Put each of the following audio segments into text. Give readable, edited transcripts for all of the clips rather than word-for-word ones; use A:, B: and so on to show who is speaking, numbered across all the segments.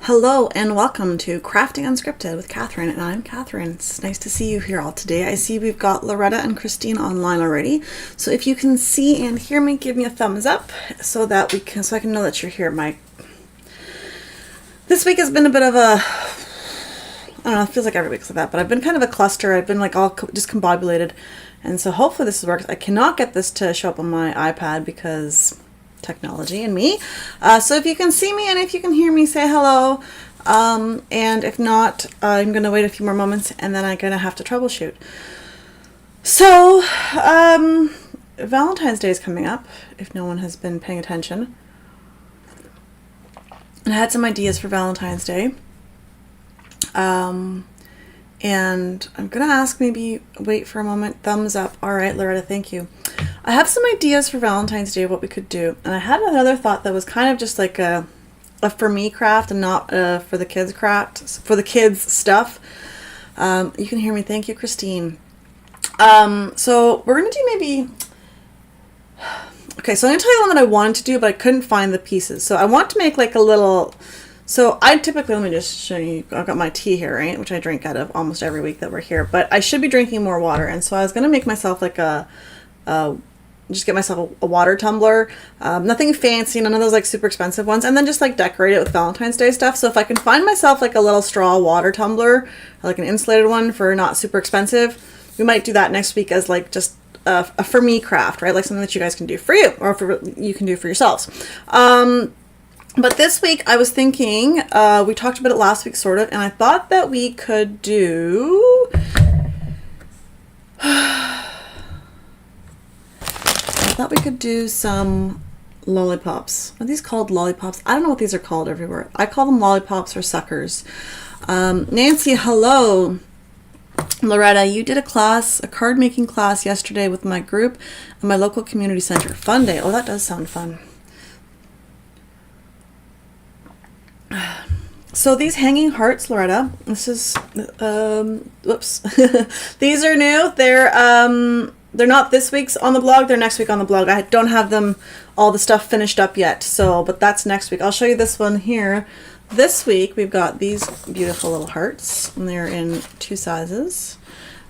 A: Hello and welcome to Crafting Unscripted with Katherine, and I'm Katherine. It's nice to see you here all today. I see we've got Loretta and Christine online already. So if you can see and hear me, give me a thumbs up so that I can know that you're here. This week has been a bit of a, I don't know, it feels like every week's like that, but I've been kind of a cluster. I've been like all discombobulated, and so hopefully this works. I cannot get this to show up on my iPad because technology and me. So if you can see me and if you can hear me, say hello. And if not, I'm going to wait a few more moments and then I'm going to have to troubleshoot. So, Valentine's Day is coming up, if no one has been paying attention. And I had some ideas for Valentine's Day. And I'm going to ask, maybe wait for a moment, thumbs up. All right, Loretta, thank you. I have some ideas for Valentine's Day of what we could do. And I had another thought that was kind of just like a for me craft and not for the kids craft, for the kids stuff. You can hear me. Thank you, Christine. So we're going to do maybe... Okay, so I'm going to tell you the one that I wanted to do, but I couldn't find the pieces. So I want to make like a little... So I typically, let me just show you, I've got my tea here, right? Which I drink out of almost every week that we're here. But I should be drinking more water. And so I was going to make myself like just get myself a water tumbler, nothing fancy, none of those like super expensive ones, and then just like decorate it with Valentine's Day stuff. So if I can find myself like a little straw water tumbler, like an insulated one for not super expensive, we might do that next week as like just a for me craft, right? Like something that you guys can do for you or you can do for yourselves. But this week I was thinking, we talked about it last week sort of, and I thought that we could do... I thought we could do some lollipops. Are these called lollipops? I don't know what these are called everywhere. I call them lollipops or suckers. Nancy, hello. Loretta, you did a card making class yesterday with my group at my local community center. Fun day. Oh, that does sound fun. So these hanging hearts, Loretta, this is, whoops. These are new. They're not this week's on the blog. They're next week on the blog. I don't have them, all the stuff finished up yet. So, but that's next week. I'll show you this one here. This week, we've got these beautiful little hearts, and they're in 2 sizes.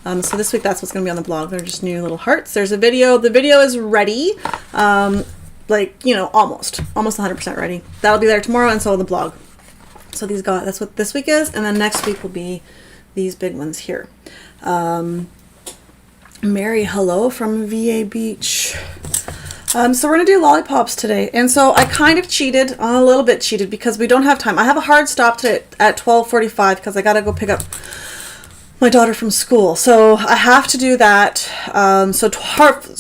A: So this week, that's what's going to be on the blog. They're just new little hearts. There's a video. The video is ready. Like, you know, almost 100% ready. That'll be there tomorrow, and so will the blog. So that's what this week is. And then next week will be these big ones here. Mary, hello from VA Beach. So we're going to do lollipops today. And so I kind of cheated, a little bit cheated, because we don't have time. I have a hard stop today at 12:45 because I got to go pick up my daughter from school. So I have to do that. So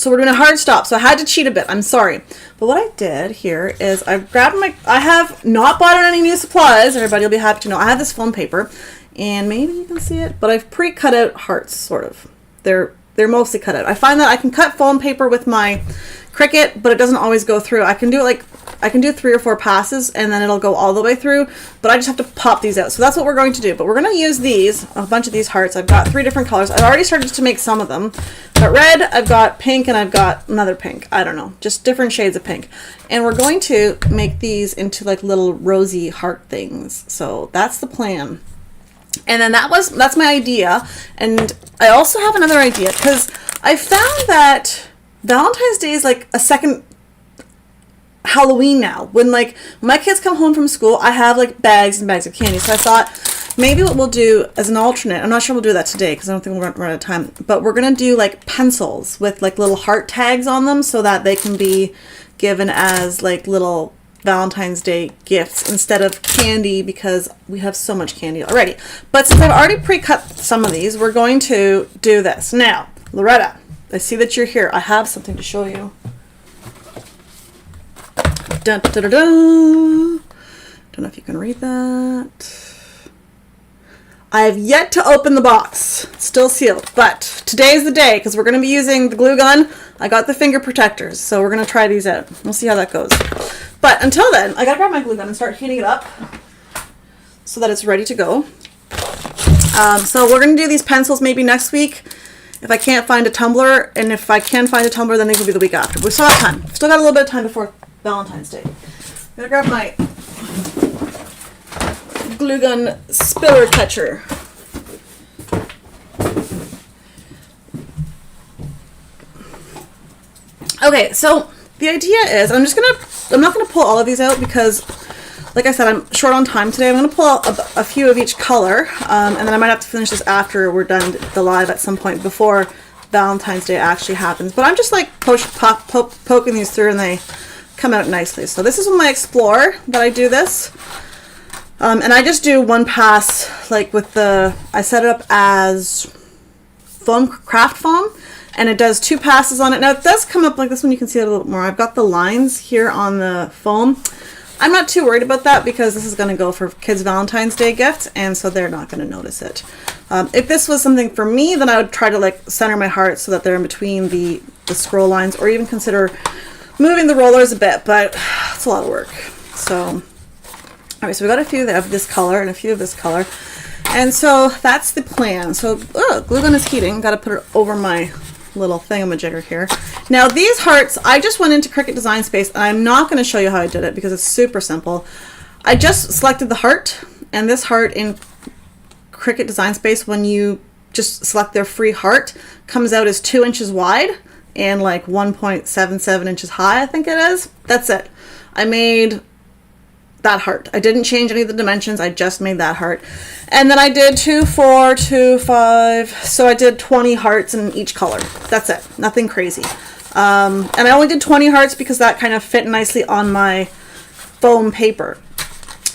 A: we're doing a hard stop. So I had to cheat a bit. I'm sorry. But what I did here is I grabbed I have not bought any new supplies. Everybody will be happy to know. I have this foam paper, and maybe you can see it, but I've pre-cut out hearts, sort of. They're mostly cut out. I find that I can cut foam paper with my Cricut, but it doesn't always go through. I can do 3 or 4 passes and then it'll go all the way through, but I just have to pop these out. So that's what we're going to do. But we're going to use a bunch of these hearts. I've got 3 different colors. I've already started to make some of them. I've got red, I've got pink, and I've got another pink. I don't know, just different shades of pink. And we're going to make these into like little rosy heart things. So that's the plan. And then that's my idea. And I also have another idea because I found that Valentine's Day is like a second Halloween now. When like my kids come home from school, I have like bags and bags of candy. So I thought maybe what we'll do as an alternate, I'm not sure we'll do that today because I don't think we'll run out of time, but we're going to do like pencils with like little heart tags on them so that they can be given as like little Valentine's Day gifts instead of candy because we have so much candy already. But since I've already pre-cut some of these, we're going to do this. Now, Loretta, I see that you're here. I have something to show you. Dun, dun, dun, dun. Don't know if you can read that. I have yet to open the box. It's still sealed, but today's the day because we're going to be using the glue gun. I got the finger protectors, so we're going to try these out. We'll see how that goes. But until then, I got to grab my glue gun and start heating it up so that it's ready to go. So we're going to do these pencils maybe next week if I can't find a tumbler, and if I can find a tumbler, then it will be the week after. We still have time. Still got a little bit of time before Valentine's Day. I'm going to grab my glue gun spiller catcher. Okay, so the idea is I'm not gonna pull all of these out because, like I said, I'm short on time today. I'm gonna pull out a few of each color, and then I might have to finish this after we're done the live at some point before Valentine's Day actually happens. But I'm just like poking these through and they come out nicely. So this is with my Explorer that I do this. And I just do one pass, like with I set it up as foam, craft foam, and it does 2 passes on it. Now it does come up like this one, you can see it a little more. I've got the lines here on the foam. I'm not too worried about that because this is going to go for kids' Valentine's Day gift, and so they're not going to notice it. If this was something for me, then I would try to like center my heart so that they're in between the scroll lines, or even consider moving the rollers a bit, but it's a lot of work. So, all right, so we got a few of this color and a few of this color. And so that's the plan. So glue gun is heating. Got to put it over my little thingamajigger here. Now these hearts, I just went into Cricut Design Space, and I'm not going to show you how I did it because it's super simple. I just selected the heart, and this heart in Cricut Design Space, when you just select their free heart, comes out as 2 inches wide and like 1.77 inches high, I think it is. That's it. I made that heart. I didn't change any of the dimensions. I just made that heart. And then I did 2, 4, 2, 5. So I did 20 hearts in each color. That's it. Nothing crazy. And I only did 20 hearts because that kind of fit nicely on my foam paper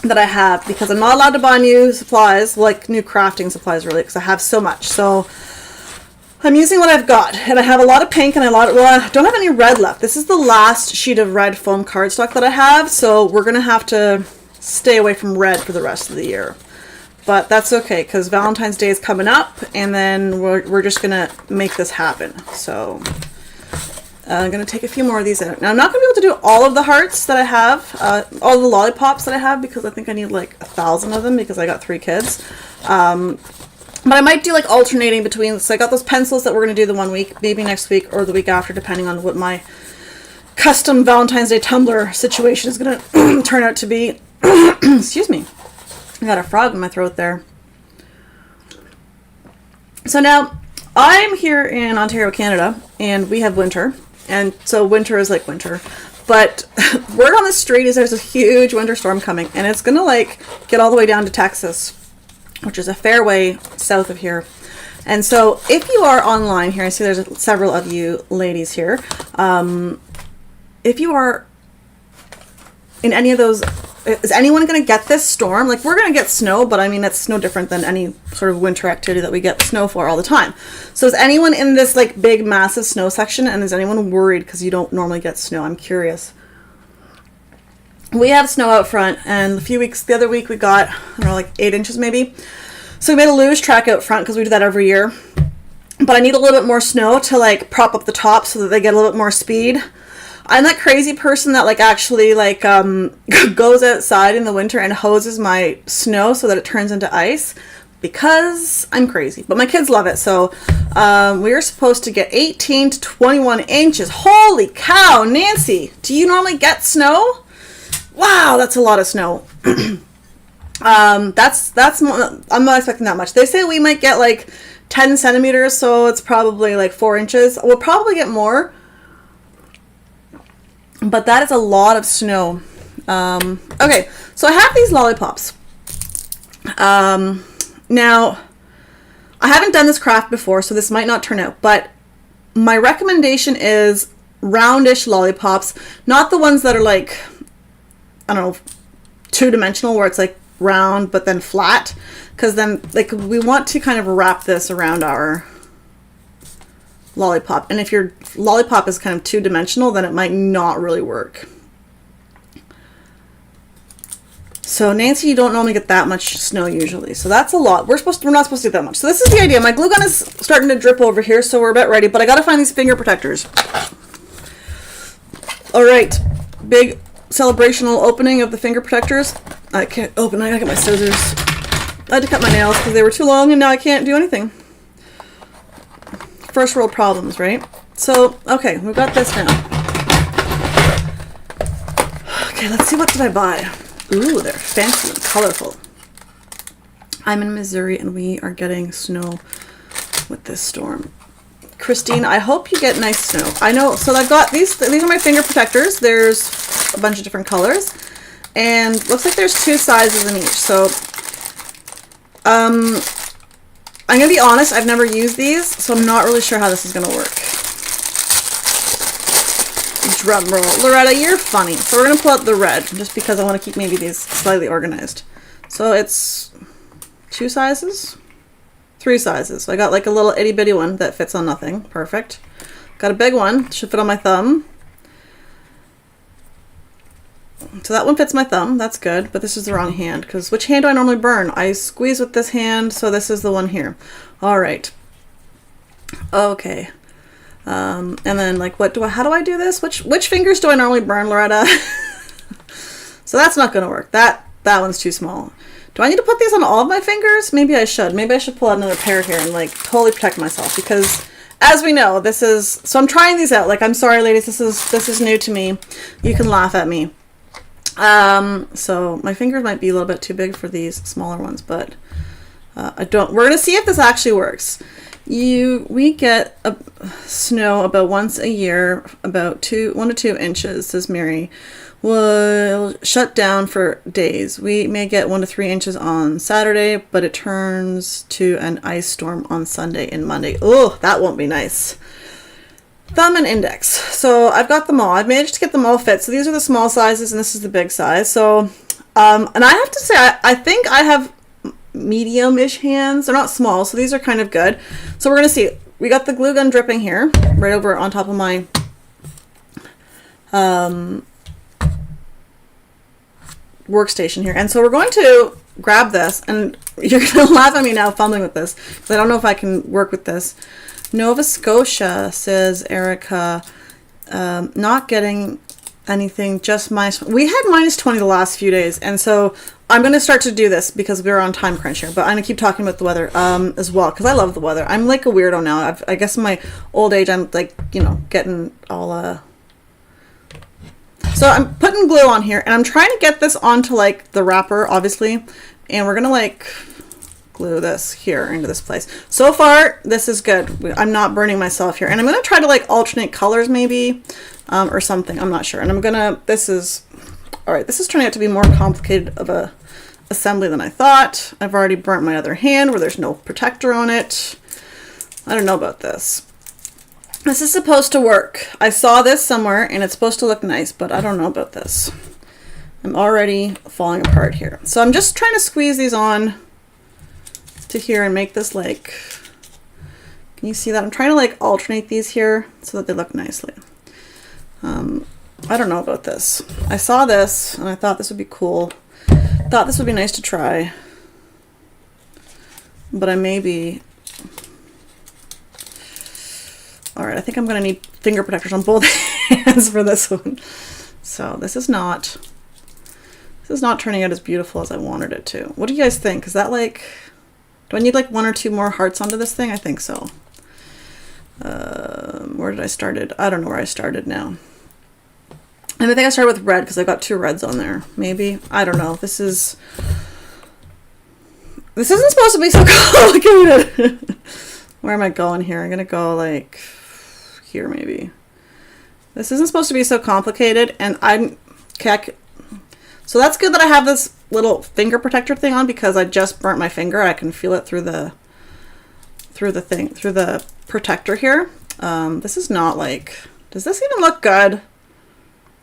A: that I have, because I'm not allowed to buy new supplies, like new crafting supplies really, because I have so much. So I'm using what I've got, and I have a lot of pink and well, I don't have any red left. This is the last sheet of red foam cardstock that I have, so we're gonna have to stay away from red for the rest of the year. But that's okay, because Valentine's Day is coming up, and then we're just gonna make this happen. So I'm gonna take a few more of these out. Now I'm not gonna be able to do all of the hearts that I have, all the lollipops that I have, because I think I need like 1,000 of them because I got 3 kids. But I might do like alternating between, so I got those pencils that we're going to do the one week, maybe next week or the week after, depending on what my custom Valentine's Day tumbler situation is going to turn out to be. Excuse me. I got a frog in my throat there. So now I'm here in Ontario, Canada, and we have winter. And so winter is like winter. But word on the street is there's a huge winter storm coming, and it's going to like get all the way down to Texas, which is a fair way south of here. And so if you are online here, I see there's several of you ladies here. If you are in any of those, is anyone going to get this storm? Like, we're going to get snow, but I mean, that's no different than any sort of winter activity that we get snow for all the time. So is anyone in this like big, massive snow section? And is anyone worried because you don't normally get snow? I'm curious. We have snow out front, and the other week we got, I don't know, like 8 inches maybe. So we made a luge track out front because we do that every year. But I need a little bit more snow to like prop up the top so that they get a little bit more speed. I'm that crazy person that like actually like goes outside in the winter and hoses my snow so that it turns into ice, because I'm crazy. But my kids love it. So we are supposed to get 18 to 21 inches. Holy cow, Nancy, do you normally get snow? Wow, that's a lot of snow. That's more, I'm not expecting that much. They say we might get like 10 centimeters, so it's probably like 4 inches. We'll probably get more, but that is a lot of snow. Okay, so I have these lollipops. Now, I haven't done this craft before, so this might not turn out, but my recommendation is roundish lollipops, not the ones that are like, I don't know, 2-dimensional where it's like round but then flat, because then like we want to kind of wrap this around our lollipop, and if your lollipop is kind of 2-dimensional, then it might not really work. So Nancy, you don't normally get that much snow usually, so that's a lot. We're not supposed to get that much. So this is the idea. My glue gun is starting to drip over here, so we're about ready, but I gotta find these finger protectors. All right, big celebrational opening of the finger protectors. I can't open, I gotta get my scissors. I had to cut my nails because they were too long, and now I can't do anything. First world problems, right? So, okay, we've got this now. Okay, let's see, what did I buy? Ooh, they're fancy and colorful. I'm in Missouri and we are getting snow with this storm. Christine, I hope you get nice snow. I know, so I've got these are my finger protectors. There's a bunch of different colors and looks like there's 2 sizes in each. So I'm gonna be honest, I've never used these, so I'm not really sure how this is gonna work. Drum roll. Loretta, you're funny. So we're gonna pull out the red just because I want to keep maybe these slightly organized. So it's 2 sizes, 3 sizes. So I got like a little itty bitty one that fits on nothing. Perfect. Got a big one, should fit on my thumb. So that one fits my thumb, that's good, but this is the wrong hand, because which hand do I normally burn? I squeeze with this hand, so this is the one here. All right. Okay. And then like, how do I do this? Which fingers do I normally burn, Loretta? So that's not gonna work. That one's too small. Do I need to put these on all of my fingers? Maybe I should. Maybe I should pull out another pair here and like totally protect myself, because as we know, so I'm trying these out. Like, I'm sorry, ladies, this is new to me. You can laugh at me. So my fingers might be a little bit too big for these smaller ones, but we're gonna see if this actually works. We get snow about once a year, about 1 to 2 inches, says Mary. Will shut down for days. We may get 1 to 3 inches on Saturday, but it turns to an ice storm on Sunday and Monday. Oh, that won't be nice. Thumb and index. So I've got them all. I've managed to get them all fit. So these are the small sizes and this is the big size. So, and I have to say, I think I have medium-ish hands. They're not small, so these are kind of good. So we're going to see. We got the glue gun dripping here, right over on top of my workstation here. And so we're going to grab this, and you're going to laugh at me now fumbling with this, because I don't know if I can work with this. Nova Scotia, says Erica, not getting anything, just we had -20 the last few days, and so I'm going to start to do this because we're on time crunch here, but I'm going to keep talking about the weather as well, because I love the weather. I'm like a weirdo now. I guess in my old age, I'm like, you know, getting all so I'm putting glue on here, and I'm trying to get this onto like the wrapper, obviously, and we're going to like glue this here into this place. So far, this is good. I'm not burning myself here, and I'm going to try to like alternate colors maybe, or something. I'm not sure. And I'm gonna, all right, this is turning out to be more complicated of a assembly than I thought. I've already burnt my other hand where there's no protector on it. I don't know about this. This is supposed to work. I saw this somewhere and it's supposed to look nice, but I don't know about this. I'm already falling apart here. So I'm just trying to squeeze these on to here and make this like, can you see that? I'm trying to like alternate these here so that they look nicely. I don't know about this. I saw this and I thought this would be cool. Thought this would be nice to try, but I may be. All right, I think I'm gonna need finger protectors on both hands for this one. So this is not turning out as beautiful as I wanted it to. What do you guys think? Is that like, do I need like 1 or 2 more hearts onto this thing? I think so. Where did I started? I don't know where I started now. And I think I started with red because I've got 2 reds on there. Maybe. I don't know. This isn't supposed to be so complicated. Where am I going here? I'm going to go like here maybe. This isn't supposed to be so complicated, and so that's good that I have this little finger protector thing on, because I just burnt my finger. I can feel it through the protector here. This is not like, does this even look good?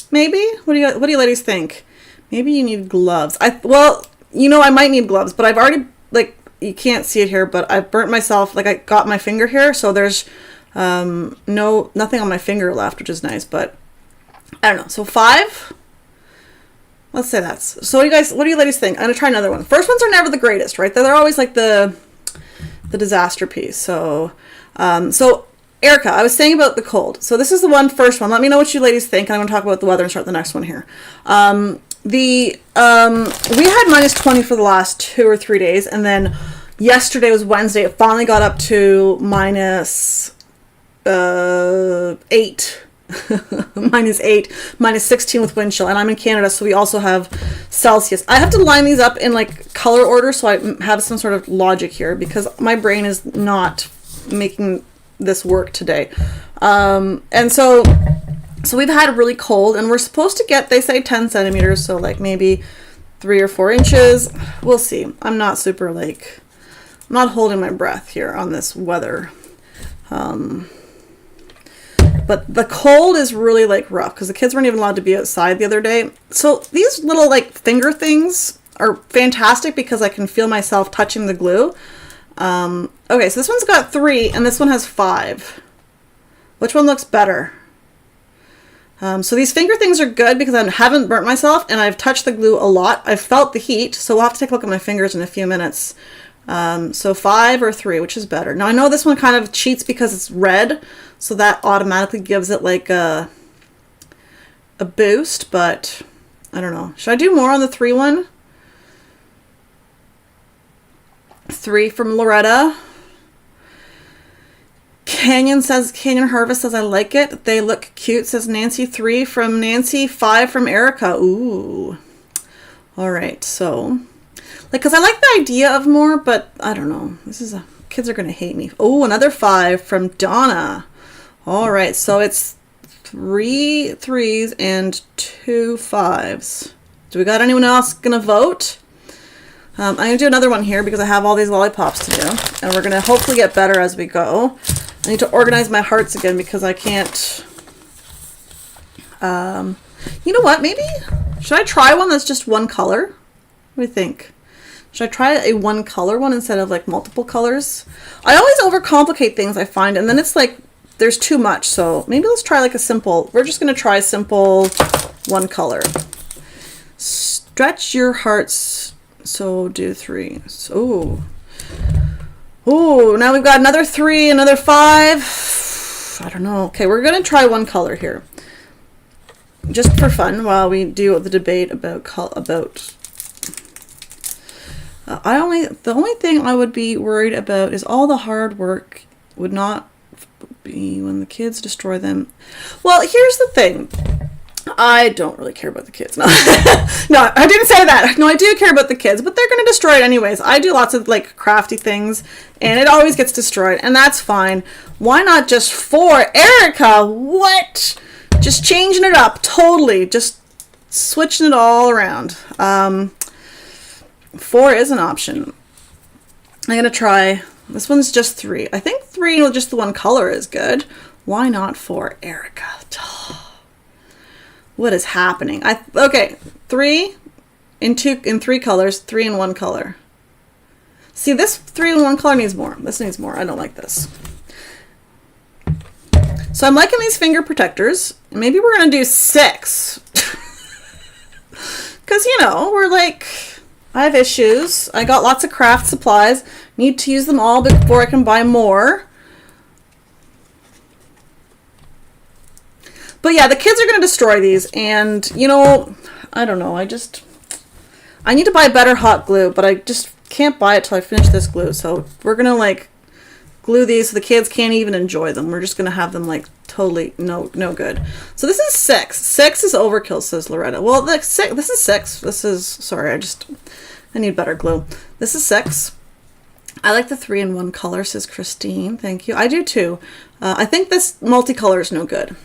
A: Maybe. What do you ladies think? Maybe you need gloves. Well, you know, I might need gloves, but I've already, like, you can't see it here, but I've burnt myself. Like, I got my finger here, so there's nothing on my finger left, which is nice, but I don't know. So 5. Let's say that's. So what do you ladies think? I'm gonna try another one. First ones are never the greatest, right? They're always like the disaster piece. So so Erica, I was saying about the cold. So this is the first one. Let me know what you ladies think. I'm going to talk about the weather and start the next one here. We had -20 for the last 2 or 3 days, and then yesterday was Wednesday. It finally got up to -8. -8, -16 with wind chill, and I'm in Canada, so we also have Celsius. I have to line these up in like color order so I have some sort of logic here because my brain is not making this work today. And so we've had really cold, and we're supposed to get, they say 10 centimeters, so like maybe 3 or 4 inches. We'll see. I'm not super like, I'm not holding my breath here on this weather. But the cold is really like rough because the kids weren't even allowed to be outside the other day. So these little like finger things are fantastic because I can feel myself touching the glue. Okay, so this one's got 3 and this one has 5. Which one looks better? So these finger things are good because I haven't burnt myself and I've touched the glue a lot. I've felt the heat, so we'll have to take a look at my fingers in a few minutes. So 5 or 3, which is better? Now I know this one kind of cheats because it's red, so that automatically gives it like a boost, but I don't know. Should I do more on the 3 one? 3 from Loretta. Canyon Harvest says I like it. They look cute, says Nancy. 3 from Nancy. 5 from Erica. Ooh. All right, so like, because I like the idea of more, but I don't know. Kids are going to hate me. Oh, another 5 from Donna. All right, so it's 3 3s and 2 5s. Do we got anyone else going to vote? I'm going to do another one here because I have all these lollipops to do, and we're going to hopefully get better as we go. I need to organize my hearts again because I can't. You know what? Maybe, should I try one that's just one color? What do you think? Should I try a one color one instead of like multiple colors? I always overcomplicate things, I find, and then it's like there's too much. So maybe let's try like a simple, we're just going to try simple one color. Stretch your hearts. So do 3. So, oh, now we've got another 3, another 5. I don't know. Okay, we're going to try one color here. Just for fun while we do the debate about the only thing I would be worried about is all the hard work would not be when the kids destroy them. Well, here's the thing. I don't really care about the kids. No, no, I didn't say that. No, I do care about the kids, but they're going to destroy it anyways. I do lots of like crafty things and it always gets destroyed and that's fine. Why not just 4? Erica, what? Just changing it up. Totally. Just switching it all around. 4 is an option. I'm going to try, this one's just 3. I think 3 with just the one color is good. Why not 4? Erica. What is happening? Okay, 3 in 3 colors, 3 in 1 color. See, this 3 in 1 color needs more. This needs more. I don't like this. So I'm liking these finger protectors. Maybe we're going to do 6. Because, you know, we're like, I have issues. I got lots of craft supplies. Need to use them all before I can buy more. But yeah, the kids are going to destroy these. And, you know, I don't know. I need to buy better hot glue. But I just can't buy it till I finish this glue. So we're going to, like, glue these so the kids can't even enjoy them. We're just going to have them, like, totally no good. So this is 6. 6 is overkill, says Loretta. Well, this is 6. This is, sorry, I need better glue. This is 6. I like the 3 in 1 color, says Christine. Thank you. I do too. I think this multicolor is no good.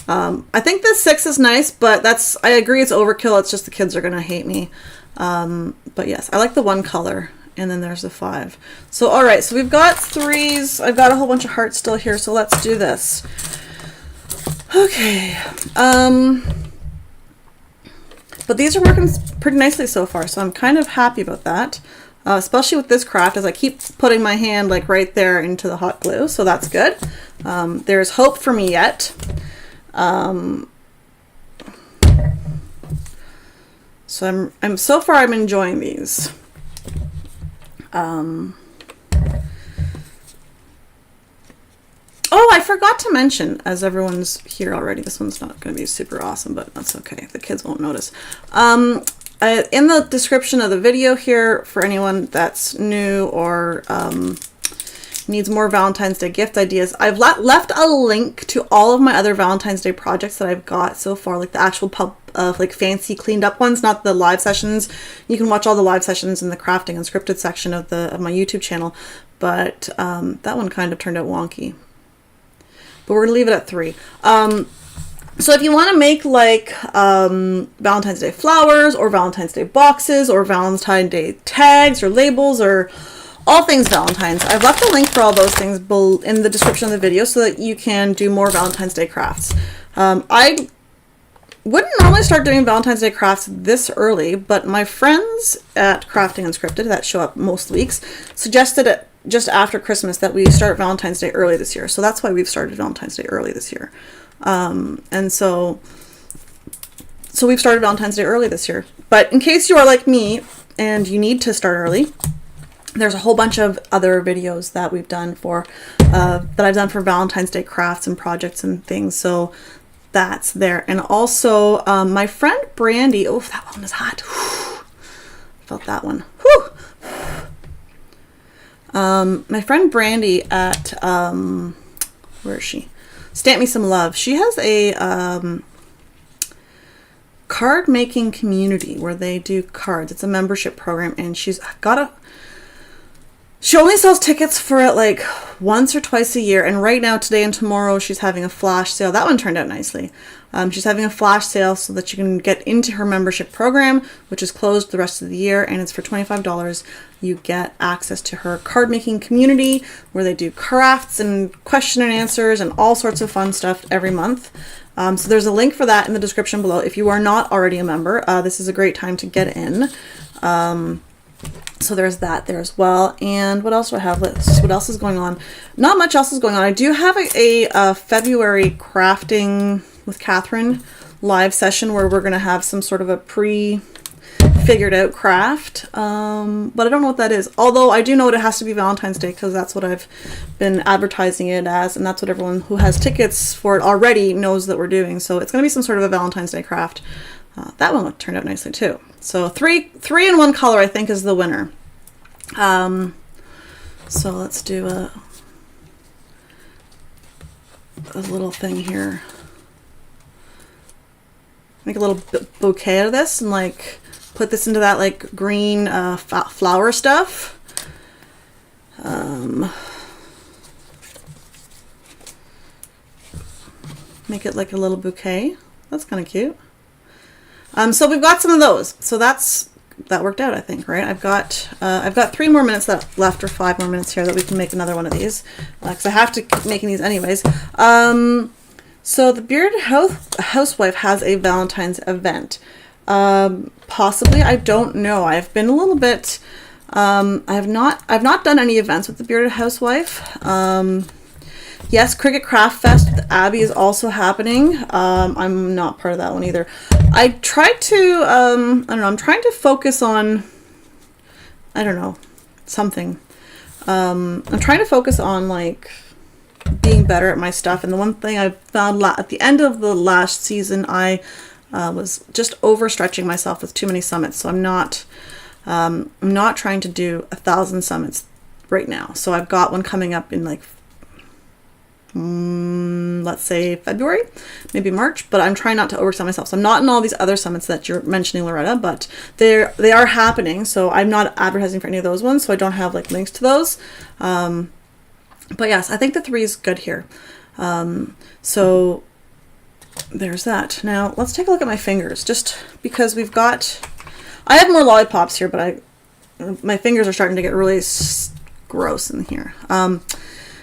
A: I think this 6 is nice, but I agree it's overkill. It's just the kids are going to hate me. But yes, I like the 1 color. And then there's the 5. So, all right. So we've got 3s. I've got a whole bunch of hearts still here. So let's do this. Okay. But these are working pretty nicely so far. So I'm kind of happy about that. Especially with this craft, as I keep putting my hand like right there into the hot glue. So that's good. There's hope for me yet. So so far I'm enjoying these. Oh, I forgot to mention, as everyone's here already, this one's not going to be super awesome, but that's okay. The kids won't notice. In the description of the video here, for anyone that's new or needs more Valentine's Day gift ideas, I've left a link to all of my other Valentine's Day projects that I've got so far, like the actual like fancy cleaned up ones, not the live sessions. You can watch all the live sessions in the crafting unscripted section of my YouTube channel, but that one kind of turned out wonky. But we're gonna leave it at 3. So if you want to make like Valentine's Day flowers or Valentine's Day boxes or Valentine's Day tags or labels or all things Valentine's, I've left a link for all those things in the description of the video so that you can do more Valentine's Day crafts. I wouldn't normally start doing Valentine's Day crafts this early, but my friends at Crafting Unscripted that show up most weeks suggested it just after Christmas that we start Valentine's Day early this year. So that's why we've started Valentine's Day early this year. And so we've started Valentine's Day early this year. But in case you are like me and you need to start early, there's a whole bunch of other videos that we've done that I've done for Valentine's Day crafts and projects and things. So that's there. And also, my friend Brandy, oh, that one was hot. Felt that one. Whew. My friend Brandy at, where is she? Stamp Me Some Love. She has a card making community where they do cards. It's a membership program, and she only sells tickets for it like once or twice a year. And right now, today and tomorrow, she's having a flash sale. That one turned out nicely. She's having a flash sale so that you can get into her membership program, which is closed the rest of the year, and it's for $25. You get access to her card making community where they do crafts and question and answers and all sorts of fun stuff every month. So there's a link for that in the description below. If you are not already a member, this is a great time to get in. So there's that there as well. And what else do I have? Let's see what else is going on. Not much else is going on. I do have a February crafting with Katherine live session where we're going to have some sort of a figured out craft, but I don't know what that is. Although I do know it has to be Valentine's Day because that's what I've been advertising it as, and that's what everyone who has tickets for it already knows that we're doing. So it's going to be some sort of a Valentine's Day craft. That one turned out nicely too. So three in one color I think is the winner. So let's do a little thing here. Make a little bouquet out of this and like put this into that like green flower stuff. Make it like a little bouquet. That's kind of cute. So we've got some of those. So that worked out, I think, right? I've got 3 more minutes left, or 5 more minutes here that we can make another one of these, because I have to keep making these anyways. So the Bearded Housewife has a Valentine's event. Possibly, I don't know. I've been a little bit. I've not done any events with the Bearded Housewife. Yes, Cricket Craft Fest with Abby is also happening. I'm not part of that one either. I tried to, I don't know, I'm trying to focus on, I don't know, something. I'm trying to focus on, like, being better at my stuff. And the one thing I found at the end of the last season, I was just overstretching myself with too many summits. So I'm not trying to do 1,000 summits right now. So I've got one coming up in, like, let's say February, maybe March, but I'm trying not to oversell myself. So I'm not in all these other summits that you're mentioning, Loretta, but they are happening. So I'm not advertising for any of those ones, so I don't have like links to those. But yes, I think the 3 is good here. So there's that. Now let's take a look at my fingers, just because I have more lollipops here, but my fingers are starting to get really gross in here.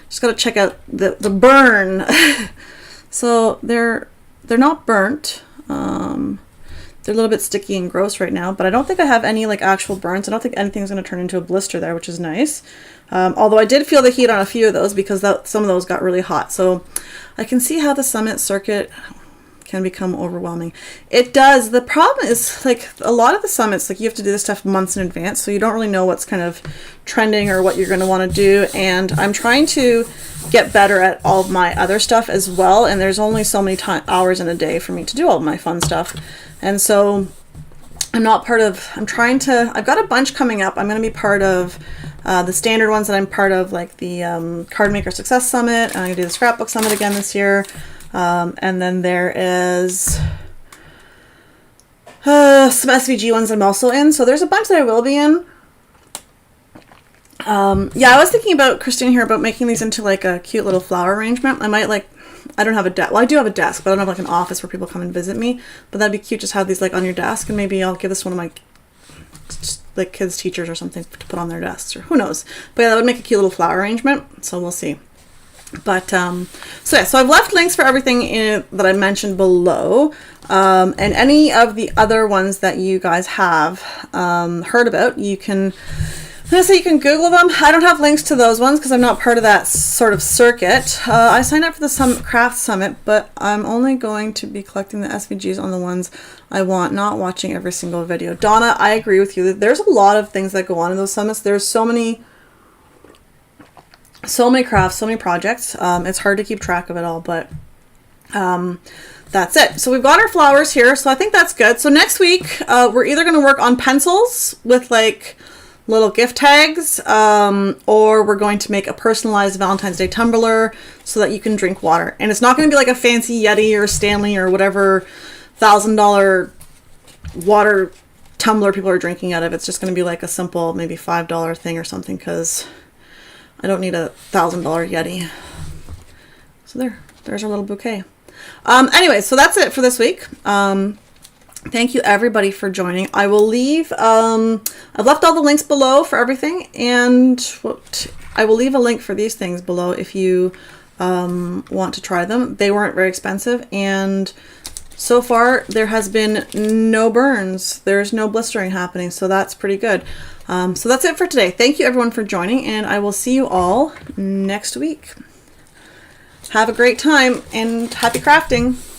A: Just got to check out the burn. So they're not burnt. They're a little bit sticky and gross right now, but I don't think I have any like actual burns. I don't think anything's going to turn into a blister there, which is nice. Although I did feel the heat on a few of those because some of those got really hot. So I can see how the summit circuit can become overwhelming. It does. The problem is, like, a lot of the summits, like, you have to do this stuff months in advance, so you don't really know what's kind of trending or what you're going to want to do. And I'm trying to get better at all of my other stuff as well, and there's only so many hours in a day for me to do all of my fun stuff. And so I'm not part of, I've got a bunch coming up. I'm going to be part of the standard ones that I'm part of, like the Card Maker Success Summit. I'm going to do the Scrapbook Summit again this year. And then there is some SVG ones I'm also in. So there's a bunch that I will be in. Yeah, I was thinking about, Christine here, about making these into like a cute little flower arrangement. I might like, I don't have a desk. Well, I do have a desk, but I don't have like an office where people come and visit me. But that'd be cute, just have these like on your desk, and maybe I'll give this one of my like kids' teachers or something to put on their desks, or who knows. But yeah, that would make a cute little flower arrangement. So we'll see. But so yeah, so I've left links for everything that I mentioned below, and any of the other ones that you guys have heard about, you can. I'm going to say you can Google them. I don't have links to those ones because I'm not part of that sort of circuit. I signed up for the Craft Summit, but I'm only going to be collecting the SVGs on the ones I want, not watching every single video. Donna, I agree with you. There's a lot of things that go on in those summits. There's so many crafts, so many projects. It's hard to keep track of it all, but that's it. So we've got our flowers here, so I think that's good. So next week, we're either going to work on pencils with like little gift tags, or we're going to make a personalized Valentine's Day tumbler so that you can drink water. And it's not going to be like a fancy Yeti or Stanley or whatever $1,000 water tumbler people are drinking out of. It's just going to be like a simple, maybe $5 thing or something, because I don't need a $1,000 Yeti. So there's our little bouquet. Anyway, so that's it for this week. Thank you everybody for joining. I will leave, I've left all the links below for everything, and I will leave a link for these things below if you want to try them. They weren't very expensive, and so far there has been no burns. There's no blistering happening, so that's pretty good. So that's it for today. Thank you everyone for joining, and I will see you all next week. Have a great time, and happy crafting.